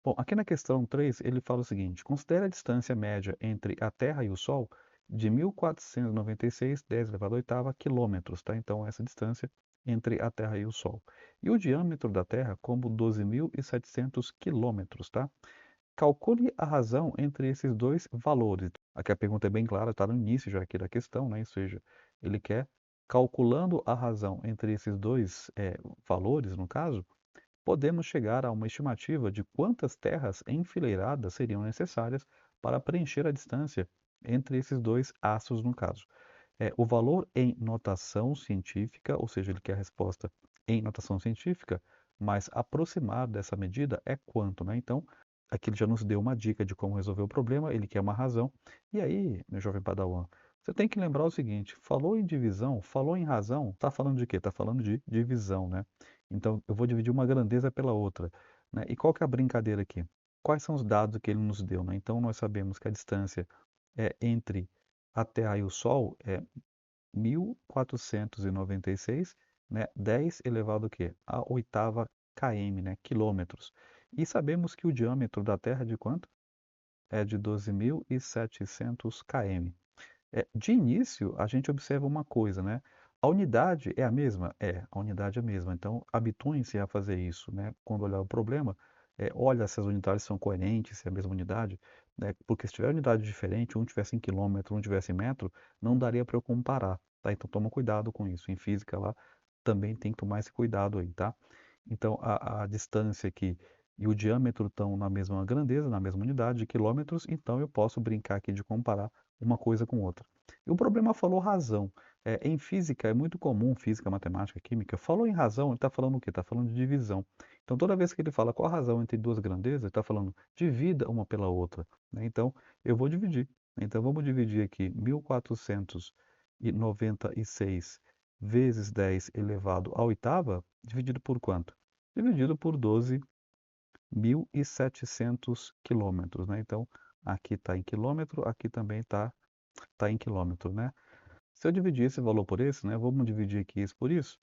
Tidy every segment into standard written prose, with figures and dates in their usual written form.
Bom, aqui na questão 3 ele fala o seguinte: considere a distância média entre a Terra e o Sol de 1496, 10 elevado à oitava, quilômetros, tá? Então, essa distância entre a Terra e o Sol. E o diâmetro da Terra como 12.700 quilômetros, tá? Calcule a razão entre esses dois valores. Aqui a pergunta é bem clara, está no início já aqui da questão, né? Ou seja, ele quer, calculando a razão entre esses dois valores, no caso, podemos chegar a uma estimativa de quantas terras enfileiradas seriam necessárias para preencher a distância entre esses dois astros, no caso. O valor em notação científica, ou seja, ele quer a resposta em notação científica, mais aproximado dessa medida é quanto, né? Então, aqui ele já nos deu uma dica de como resolver o problema, ele quer uma razão. E aí, meu jovem padawan, você tem que lembrar o seguinte: falou em divisão, falou em razão, está falando de quê? Está falando de divisão, né? Então, eu vou dividir uma grandeza pela outra, né? E qual que é a brincadeira aqui? Quais são os dados que ele nos deu, né? Então, nós sabemos que a distância entre a Terra e o Sol é 1496, né? 10 elevado ao quê? A oitava km, né? Quilômetros. E sabemos que o diâmetro da Terra é de quanto? É de 12.700 km. De início, a gente observa uma coisa, né? A unidade é a mesma? A unidade é a mesma. Então, habituem-se a fazer isso, né? Quando olhar o problema, olha se as unidades são coerentes, se é a mesma unidade, né? Porque se tiver unidade diferente, um tivesse em quilômetro, um tivesse em metro, não daria para eu comparar, tá? Então, toma cuidado com isso. Em física, lá, também tem que tomar esse cuidado aí, tá? Então, a distância aqui e o diâmetro estão na mesma grandeza, na mesma unidade de quilômetros, então eu posso brincar aqui de comparar uma coisa com outra. E o problema falou razão. Em física é muito comum, física, matemática, química, falou em razão, ele está falando o quê? Está falando de divisão. Então toda vez que ele fala qual a razão entre duas grandezas, ele está falando divida uma pela outra, né? Então eu vou dividir. Então vamos dividir aqui 1496 vezes 10 elevado à oitava, dividido por quanto? Dividido por 12.700 quilômetros, né? Então aqui está em quilômetro, aqui também está em quilômetro, né? Se eu dividir esse valor por esse, né, vamos dividir aqui isso por isso,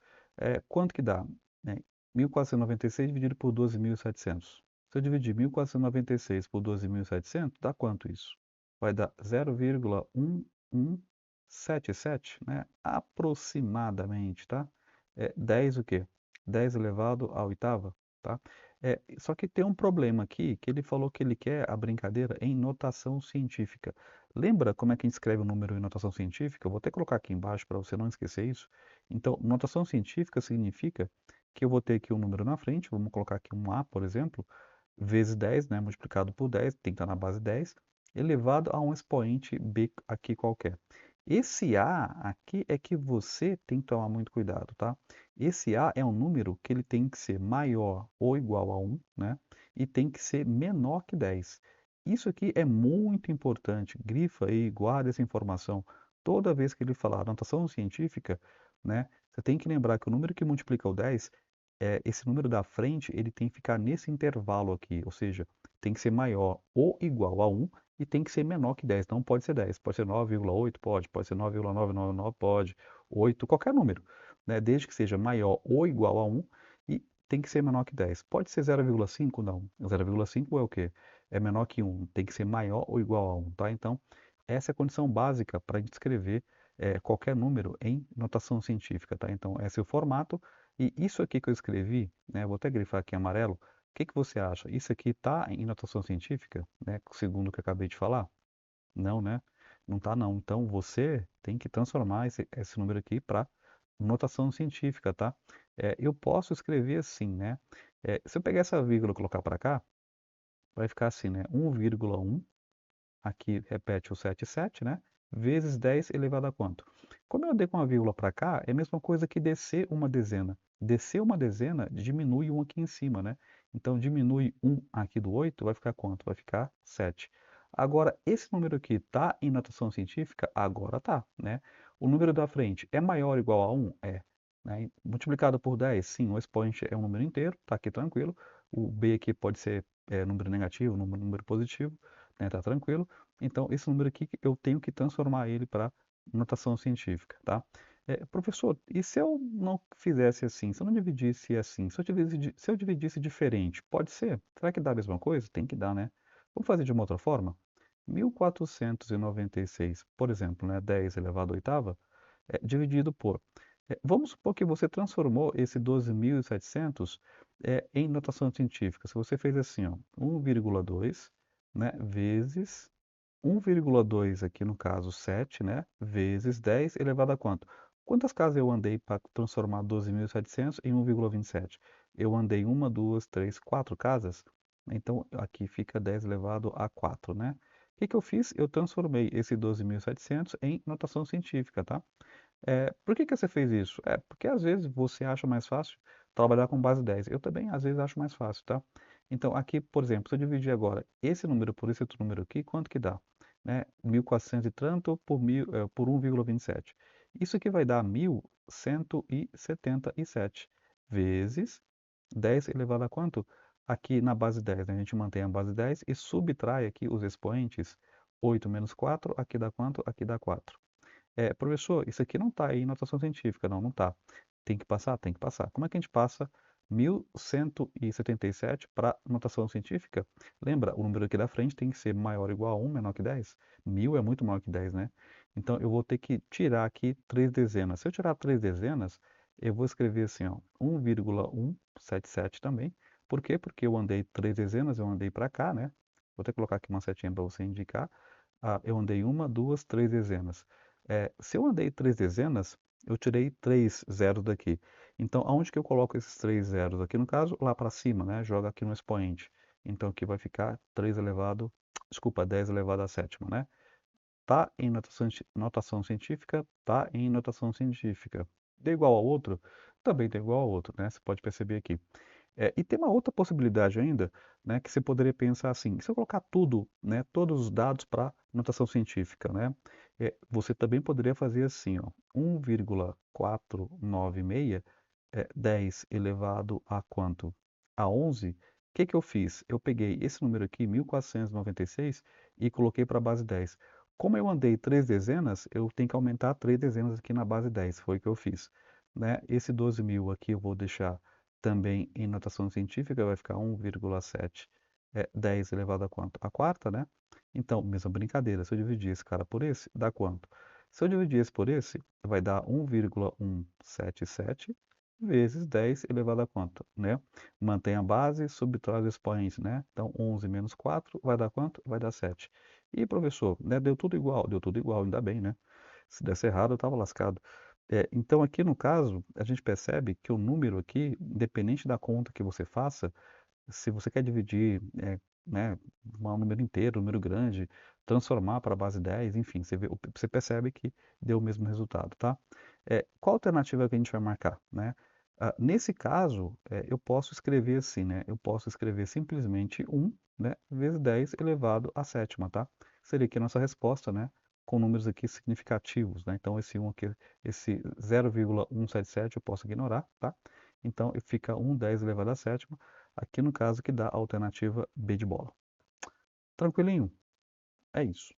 quanto que dá? Né? 1496 dividido por 12.700. Se eu dividir 1496 por 12.700, dá quanto isso? Vai dar 0,1177, né? Aproximadamente, tá? 10 o quê? 10 elevado à oitava, tá? Só que tem um problema aqui, que ele falou que ele quer a brincadeira em notação científica. Lembra como é que a gente escreve o número em notação científica? Eu vou até colocar aqui embaixo para você não esquecer isso. Então, notação científica significa que eu vou ter aqui um número na frente, vamos colocar aqui um A, por exemplo, vezes 10, né, multiplicado por 10, tem que estar na base 10, elevado a um expoente B aqui qualquer. Esse A aqui é que você tem que tomar muito cuidado, tá? Esse A é um número que ele tem que ser maior ou igual a 1, né? E tem que ser menor que 10. Isso aqui é muito importante. Grifa aí, guarda essa informação. Toda vez que ele falar notação científica, né, você tem que lembrar que o número que multiplica o 10, esse número da frente, ele tem que ficar nesse intervalo aqui, ou seja, tem que ser maior ou igual a 1 e tem que ser menor que 10. Não pode ser 10, pode ser 9,8, pode ser 9,999, pode, 8, qualquer número, né, desde que seja maior ou igual a 1 e tem que ser menor que 10. Pode ser 0,5? Não. 0,5 é o quê? É menor que 1, tem que ser maior ou igual a 1, tá? Então, essa é a condição básica para a gente escrever qualquer número em notação científica, tá? Então, esse é o formato. E isso aqui que eu escrevi, né, vou até grifar aqui em amarelo, o que que você acha? Isso aqui está em notação científica, né, segundo o que eu acabei de falar? Não, né? Não está não. Então, você tem que transformar esse número aqui para notação científica, tá? Eu posso escrever assim, né? Se eu pegar essa vírgula e colocar para cá, vai ficar assim, né? 1,1, aqui repete o 77, né? Vezes 10 elevado a quanto? Como eu dei com a vírgula para cá, é a mesma coisa que descer uma dezena. Descer uma dezena diminui um aqui em cima, né? Então diminui 1 aqui do 8, vai ficar quanto? Vai ficar 7. Agora, esse número aqui está em notação científica? Agora tá, né? O número da frente é maior ou igual a 1? É. Né? Multiplicado por 10, sim, o expoente é um número inteiro, tá aqui tranquilo. O b aqui pode ser número negativo, número positivo, né? Tá tranquilo. Então, esse número aqui eu tenho que transformar ele para notação científica, tá? Professor, e se eu não fizesse assim, se eu não dividisse assim, se eu dividisse diferente, pode ser? Será que dá a mesma coisa? Tem que dar, né? Vamos fazer de uma outra forma? 1496, por exemplo, né, 10 elevado à oitava, dividido por... vamos supor que você transformou esse 12.700 em notação científica. Se você fez assim, ó, 1,2, né, vezes 1,2 aqui no caso 7, né, vezes 10 elevado a quanto? Quantas casas eu andei para transformar 12.700 em 1,27? Eu andei uma, duas, três, quatro casas. Então aqui fica 10 elevado a 4, né? O que que eu fiz? Eu transformei esse 12.700 em notação científica, tá? Por que que você fez isso? Porque às vezes você acha mais fácil trabalhar com base 10. Eu também às vezes acho mais fácil, tá? Então aqui, por exemplo, se eu dividir agora esse número por esse outro número aqui, quanto que dá? Né? 1.400 e tanto por 1,27. Isso aqui vai dar 1.177 vezes 10 elevado a quanto? Aqui na base 10, né? A gente mantém a base 10 e subtrai aqui os expoentes. 8 menos 4, aqui dá quanto? Aqui dá 4. Professor, isso aqui não está em notação científica. Não, não está. Tem que passar? Tem que passar. Como é que a gente passa 1.177 para notação científica? Lembra, o número aqui da frente tem que ser maior ou igual a 1, menor que 10. 1.000 é muito maior que 10, né? Então, eu vou ter que tirar aqui 3 dezenas. Se eu tirar 3 dezenas, eu vou escrever assim, ó, 1,177 também. Por quê? Porque eu andei 3 dezenas, eu andei para cá, né? Vou até colocar aqui uma setinha para você indicar. Eu andei uma, duas, 3 dezenas. Se eu andei 3 dezenas, eu tirei 3 zeros daqui. Então, aonde que eu coloco esses 3 zeros aqui? No caso, lá para cima, né? Joga aqui no expoente. Então, aqui vai ficar 3 elevado, desculpa, 10 elevado à sétima, né? Tá em notação científica, tá em notação científica. Deu igual ao outro? Também deu igual ao outro, né? Você pode perceber aqui. E tem uma outra possibilidade ainda, né, que você poderia pensar assim, se eu colocar tudo, né, todos os dados para notação científica, né, você também poderia fazer assim, ó, 1,496 10 elevado a quanto? A 11. O que que eu fiz? Eu peguei esse número aqui, 1496, e coloquei para a base 10. Como eu andei 3 dezenas, eu tenho que aumentar 3 dezenas aqui na base 10. Foi o que eu fiz. Né? Esse 12.000 aqui eu vou deixar também em notação científica, vai ficar 1,7. 10 elevado a quanto? A quarta, né? Então, mesma brincadeira. Se eu dividir esse cara por esse, dá quanto? Se eu dividir esse por esse, vai dar 1,177 vezes 10 elevado a quanto, né? Mantém a base, subtrai os expoentes, né? Então, 11 menos 4 vai dar quanto? Vai dar 7. E, professor, né, deu tudo igual? Deu tudo igual, ainda bem, né? Se desse errado, eu estava lascado. Então, aqui no caso, a gente percebe que o número aqui, independente da conta que você faça, se você quer dividir, né, um número inteiro, um número grande, transformar para a base 10, enfim, você percebe que deu o mesmo resultado, tá? Qual alternativa que a gente vai marcar, né? Nesse caso, eu posso escrever assim, né? Eu posso escrever simplesmente 1, né, vezes 10 elevado à sétima, tá? Seria aqui a nossa resposta, né? Com números aqui significativos, né? Então, esse 1 aqui, esse 0,177 eu posso ignorar, tá? Então, fica 1, 10 elevado à sétima. Aqui no caso que dá a alternativa B de bola. Tranquilinho? É isso.